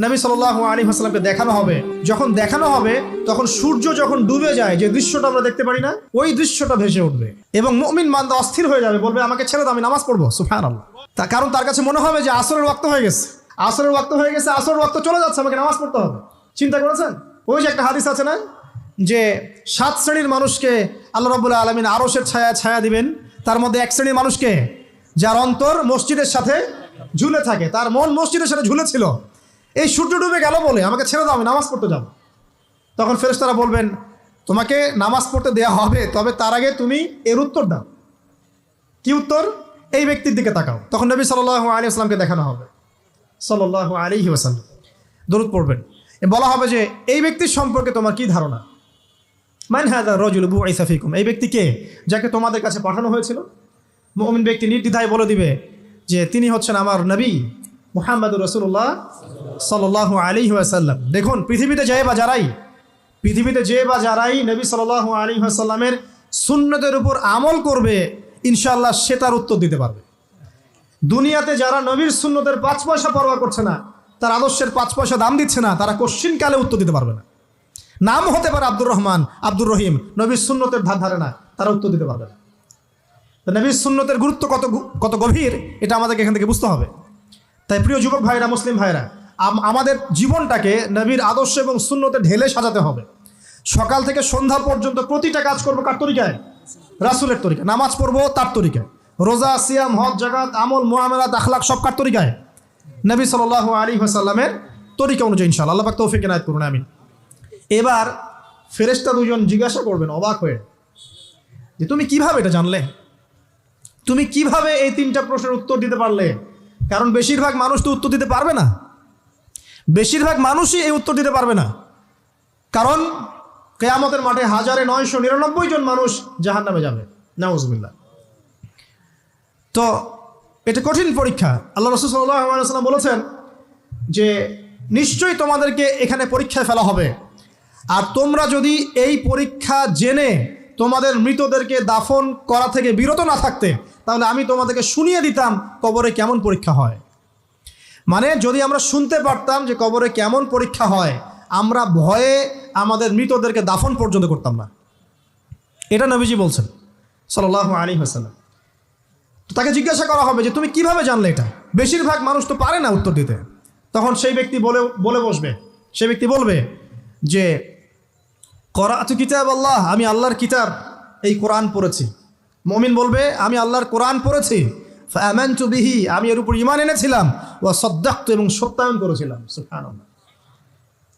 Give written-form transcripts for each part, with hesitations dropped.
নবী সাল্লাল্লাহু আলাইহি ওয়াসাল্লামকে দেখানো হবে। যখন দেখানো হবে তখন সূর্য যখন ডুবে যায়, যে দৃশ্যটা আমরা দেখতে পারি না, ওই দৃশ্যটা ভেসে উঠবে এবং মুমিন বান্দা অস্থির হয়ে যাবে, বলবে আমাকে ছেড়ে দাও, আমি নামাজ পড়বো। সুবহানাল্লাহ। কারণ তার কাছে মনে হবে যে আসরের ওয়াক্ত হয়ে গেছে, আসরের ওয়াক্ত হয়ে গেছে, আসরের ওয়াক্ত চলে যাচ্ছে, আমাকে নামাজ পড়তে হবে। চিন্তা করেছেন? ওই যে একটা হাদিস আছে না, যে 7 শ্রেণীর মানুষকে আল্লাহ রাব্বুল আলামিন আরশের ছায়া দিবেন। তার মধ্যে এক শ্রেণীর মানুষকে, যার অন্তর মসজিদের সাথে ঝুলে থাকে, তার মন মসজিদের সাথে ঝুলেছিল। এই সূর্য ডুবে গেল বলে আমাকে ছেড়ে দাও, আমি নামাজ পড়তে যাব। তখন ফেরেশতারা বলবেন, তোমাকে নামাজ পড়তে দেয়া হবে, তবে তার আগে তুমি এর উত্তর দাও। কি উত্তর? এই ব্যক্তির দিকে তাকাও। তখন নবী সাল্লাল্লাহু আলাইহি ওয়াসাল্লামকে দেখানো হবে, সাল্লাল্লাহু আলাইহি ওয়াসাল্লাম দরুদ পড়বেন। বলা হবে যে এই ব্যক্তির সম্পর্কে তোমার কি ধারণা? মান হাযা রাজুলু বুইসা ফীকুম, এই ব্যক্তি কে, যাকে তোমাদের কাছে পাঠানো হয়েছিল? মুমিন ব্যক্তি নির্দ্বিধায় বলে দিবে যে তিনি হচ্ছেন আমার নবী মুহাম্মদুর রাসূলুল্লাহ সাল্লাল্লাহু আলাইহি ওয়াসাল্লাম। দেখুন, পৃথিবীতে যে বা যারাই নবী সাল্লাল্লাহু আলাইহি ওয়াসাল্লামের সুন্নতের উপর আমল করবে, ইনশাআল্লাহ সে তার উত্তর দিতে পারবে। দুনিয়াতে যারা নবীর সুন্নতের 5 পয়সা পরোয়া করছে না, তার আদর্শের 5 পয়সা দাম দিচ্ছে না, তারা কোশ্চিনকালে উত্তর দিতে পারবে না। নাম হতে পারে আব্দুর রহমান, আব্দুর রহিম, নবীর সুন্নতের ধার ধারে না, তারা উত্তর দিতে পারবে না। নবীর সুন্নতের গুরুত্ব কত গভীর, এটা আমাদেরকে এখান থেকে বুঝতে হবে। তাই প্রিয় যুবক ভাইরা, মুসলিম ভাইরা, আমাদের জীবনটাকে নবীর আদর্শ এবং সুন্নতে ঢেলে সাজাতে হবে। সকাল থেকে সন্ধ্যা পর্যন্ত প্রতিটা কাজ করবো কার তরিকায়? রাসূলের তরিকায়। নামাজ পড়বো তার তরিকায়, রোজা, সিয়াম, হজ, যাকাত, আমল, মুআমালাত, আখলাক সব কার তরিকায়? নবী সাল্লাল্লাহু আলাইহি ওয়াসাল্লামের তরিকা অনুযায়ী ইনশাআল্লাহ। আল্লাহ পাক তৌফিক এনায়েত করুন, আমিন। এবার ফেরেশতা দুজন জিজ্ঞাসা করবেন অবাক হয়ে, যে তুমি কিভাবে এটা জানলে? তুমি কিভাবে এই 3টা প্রশ্নের উত্তর দিতে পারলে? কারণ বেশিরভাগ মানুষ তো উত্তর দিতে পারবে না, বেশিরভাগ মানুষই এই উত্তর দিতে পারবে না। কারণ কিয়ামতের মাঠে 1999 জন মানুষ জাহান্নামে যাবে, নাউজুবিল্লাহ। তো এটা কঠিন পরীক্ষা। আল্লাহ রাসূল সাল্লাল্লাহু আলাইহি ওয়াসাল্লাম বলেছেন যে নিশ্চয়ই তোমাদেরকে এখানে পরীক্ষায় ফেলা হবে, আর তোমরা যদি এই পরীক্ষা জেনে তোমাদের মৃতদেরকে দাফন করা থেকে বিরত না থাকতে, তাহলে আমি তোমাদেরকে শুনিয়ে দিতাম কবরে কেমন পরীক্ষা হয়। মানে যদি আমরা শুনতে পারতাম যে কবরে কেমন পরীক্ষা হয়, আমরা ভয়ে আমাদের মৃতদেরকে দাফন পর্যন্ত করতাম না। এটা নবীজি বলছেন সাল্লাল্লাহু আলাইহি ওয়াসাল্লাম। তো তাকে জিজ্ঞাসা করা হবে যে তুমি কিভাবে জানলে এটা? বেশিরভাগ মানুষ তো পারে না উত্তর দিতে। তখন সেই ব্যক্তি বলে বসবে, সেই ব্যক্তি বলবে যে করাতু কিতাব আল্লাহ, আমি আল্লাহর কিতাব এই কোরআন পড়েছি। মুমিন বলবে আমি আল্লাহর কোরআন পড়েছি, ফাআমানতু বিহি, আমি এর উপর ঈমান এনেছিলাম, ওয়া সাদ্দাকতু, এবং সত্যায়ন করেছিলাম। সুবহানাল্লাহ।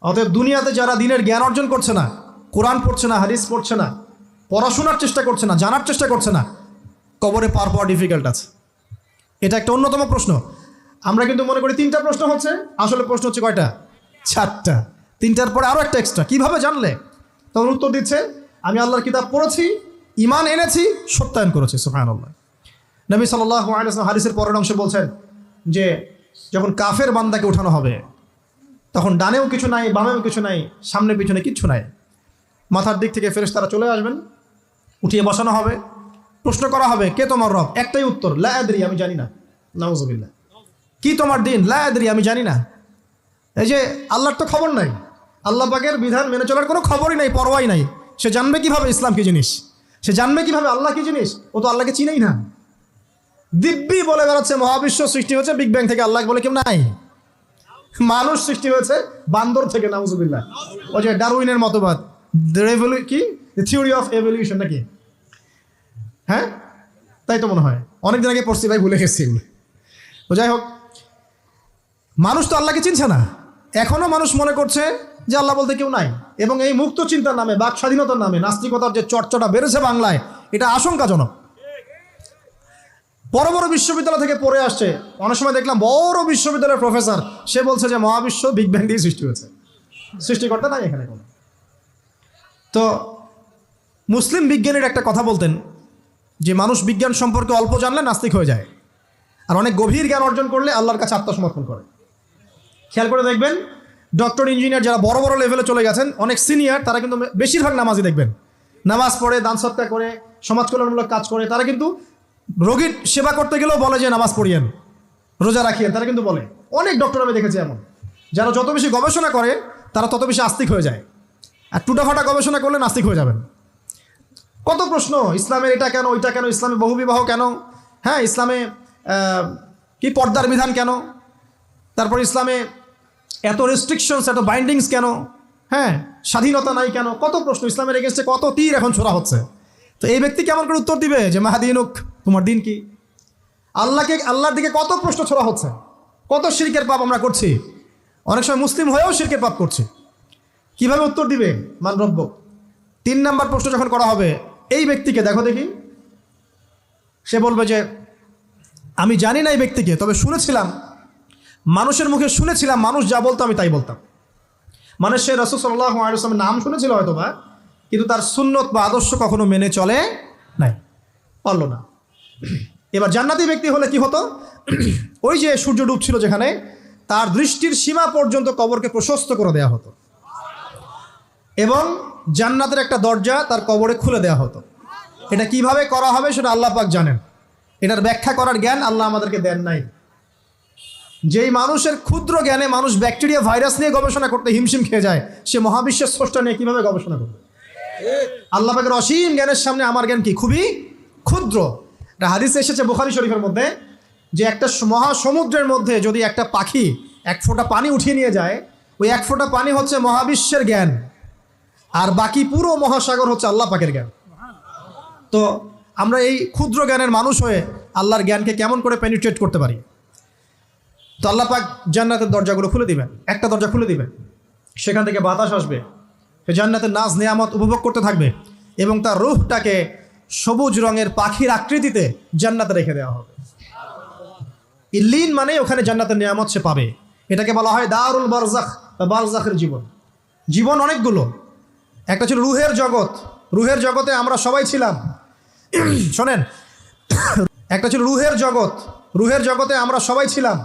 অতএব দুনিয়াতে যারা দ্বীনের জ্ঞান অর্জন করছে না, কোরআন পড়ছে না, হাদিস পড়ছে না, পড়াশোনার চেষ্টা করছে না, জানার চেষ্টা করছে না, কবরে পার পাওয়া ডিফিকাল্ট আছে। এটা একটা অন্যতম প্রশ্ন। আমরা কিন্তু মনে করি 3টা প্রশ্ন হচ্ছে, আসলে প্রশ্ন হচ্ছে কয়টা? 4টা। 3টার পরে আরও একটা এক্সট্রা। কিভাবে জানলে? তখন উত্তর দিচ্ছে আমি আল্লাহর কিতাব পড়েছি, ঈমান এনেছি, সত্যায়ন করেছি। সুবহানাল্লাহ। নবী সাল্লাল্লাহু আলাইহি ওয়াসাল্লাম হাদিসের পরের অংশে বলছেন যে যখন কাফের বান্দাকে উঠানো হবে, তখন ডানেও কিছু নাই, বামেও কিছু নাই, সামনে পিছনে কিচ্ছু নাই। মাথার দিক থেকে ফেরেশতারা চলে আসবেন, উঠিয়ে বসানো হবে, প্রশ্ন করা হবে কে তোমার রব? একটাই উত্তর, লা আদরি, আমি জানি না। নাউজুবিল্লাহ। কি তোমার দিন? লা আদরি, আমি জানি না। এই যে আল্লাহর তো খবর নাই, আল্লাহ পাকের বিধান মেনে চলার কোনো খবরই নাই, পরোয়াই নাই। সে জানবে কিভাবে ইসলাম কি জিনিস? সে জানবে কিভাবে আল্লাহ কি জিনিস? ও তো আল্লাহকে চিনেই না। দিব্যি বলে বেড়াচ্ছে মহাবিশ্ব সৃষ্টি হয়েছে বিগ ব্যাং থেকে, আল্লাহ বলে কেউ নাই। মানুষ সৃষ্টি হয়েছে বান্দর থেকে, নাউজুবিল্লাহ। ওই যে ডারউইনের মতবাদ, কি থিওরি অফ এভলিউশন নাকি? হ্যাঁ, তাই তো মনে হয়, অনেকদিন আগে পড়ছি ভাই, ভুলে গেছি। তো যাই হোক, মানুষ তো আল্লাহকে চিনছে না। এখনও মানুষ মনে করছে যে আল্লাহ বলতে কেউ নাই, এবং এই মুক্ত চিন্তার নামে, বাক স্বাধীনতার নামে নাস্তিকতার যে চর্চাটা বেড়েছে বাংলায়, এটা আশঙ্কাজনক। বড় বড় বিশ্ববিদ্যালয় থেকে পড়ে আসছে, অনেক সময় দেখলাম বড় বিশ্ববিদ্যালয়ের প্রফেসর, সে বলছে যে মহাবিশ্ব বিগ ব্যাং দিয়ে সৃষ্টি হয়েছে, সৃষ্টিকর্তা নাই এখানে কোনো। তো মুসলিম বিজ্ঞানীর একটা কথা বলতেন যে মানুষ বিজ্ঞান সম্পর্কে অল্প জানলে নাস্তিক হয়ে যায়, আর অনেক গভীর জ্ঞান অর্জন করলে আল্লাহর কাছে আত্মসমর্পণ করে। খেয়াল করে দেখবেন, ডক্টর, ইঞ্জিনিয়ার যারা বড় বড় লেভেলে চলে গেছেন, অনেক সিনিয়র, তারা কিন্তু বেশিরভাগ নামাজি দেখবেন, নামাজ পড়ে, দান সৎকার করে, সমাজ কল্যাণমূলক কাজ করে। তারা কিন্তু রোগীর সেবা করতে গেলেও বলে যে নামাজ পড়িয়েন, রোজা রাখিয়েন, তারা কিন্তু বলে। অনেক ডক্টর আমি দেখেছি এমন। যারা যত বেশি গবেষণা করে তারা তত বেশি আস্তিক হয়ে যায়, আর টুটাফাটা গবেষণা করলে নাস্তিক হয়ে যাবেন। কত প্রশ্ন, ইসলামের এটা কেন, ওইটা কেন, ইসলামে বহুবিবাহ কেন, হ্যাঁ ইসলামে কি পর্দার বিধান কেন, তারপর ইসলামে এত রেস্ট্রিকশনস, এত বাইন্ডিংস কেন, হ্যাঁ স্বাধীনতা নাই কেন, কত প্রশ্ন, ইসলামের এগেনস্টে কত তীর এখন ছোড়া হচ্ছে। তো এই ব্যক্তি কেমন করে উত্তর দিবে যে মাহাদিনুক, তোমার দিন কি? আল্লাহর দিকে কত প্রশ্ন ছোড়া হচ্ছে, কত শিরকের পাপ আমরা করছি, অনেক সময় মুসলিম হয়েও শিরকের পাপ করছি। কিভাবে উত্তর দিবে মান রব্য? 3 নাম্বার প্রশ্ন যখন করা হবে এই ব্যক্তিকে, দেখো দেখি, সে বলবে যে আমি জানি না এই ব্যক্তিকে, তবে শুনেছিলাম, মানুষের মুখে শুনেছিলাম, মানুষ যা বলতো আমি তাই বলতাম। মানে সে রাসূল সাল্লাল্লাহু আলাইহি ওয়াসাল্লামের নাম শুনেছিল হয়তো বা, কিন্তু তার সুন্নত বা আদর্শ কখনো মেনে চলে নাই, পারল না। এবার জান্নাতি ব্যক্তি হলে কি হতো? ওই যে সূর্য ডুবছিল যেখানে, তার দৃষ্টির সীমা পর্যন্ত কবরকে প্রশস্ত করে দেওয়া হতো, এবং জান্নাতের একটা দরজা তার কবরে খুলে দেওয়া হতো। এটা কিভাবে করা হবে সেটা আল্লাহ পাক জানেন, এটার ব্যাখ্যা করার জ্ঞান আল্লাহ আমাদেরকে দেন নাই। যেই মানুষের ক্ষুদ্র জ্ঞানে মানুষ ব্যাকটেরিয়া ভাইরাস নিয়ে গবেষণা করতে হিমশিম খেয়ে যায়, সে মহাবিশ্বের স্রষ্টা নিয়ে কিভাবে গবেষণা করবে? আল্লাহ পাকের অসীম জ্ঞানের সামনে আমার জ্ঞান কি? খুবই ক্ষুদ্র। একটা হাদিসে এসেছে বুখারী শরীফের মধ্যে, যে একটা মহাসমুদ্রের মধ্যে যদি একটা পাখি 1 ফোঁটা পানি উঠিয়ে নিয়ে যায়, ওই 1 ফোঁটা পানি হচ্ছে মহাবিশ্বের জ্ঞান, আর বাকি পুরো মহাসাগর হচ্ছে আল্লাহ পাকের জ্ঞান। তো আমরা এই ক্ষুদ্র জ্ঞানের মানুষ হয়ে আল্লাহর জ্ঞানকে কেমন করে পেনিট্রেট করতে পারি? তো আল্লাহ পাক জান্নাতের দরজাগুলো খুলে দিবেন, একটা দরজা খুলে দিবেন, সেখান থেকে বাতাস আসবে, সে জান্নাতের নাজ নেয়ামত উপভোগ করতে থাকবে, এবং তার রূহটাকে সবুজ রঙের পাখির আকৃতিতে জান্নাতে রেখে দেওয়া হবে। ইল্লিন মানে ওখানে জান্নাতের নিয়ামত সে পাবে। এটাকে বলা হয় দারুল বারজাখ বা বারজাখের জীবন। জীবন অনেকগুলো, একটা ছিল রুহের জগৎ, রুহের জগতে আমরা সবাই ছিলাম। শোনেন, একটা ছিল রুহের জগৎ, রুহের জগতে আমরা সবাই ছিলাম।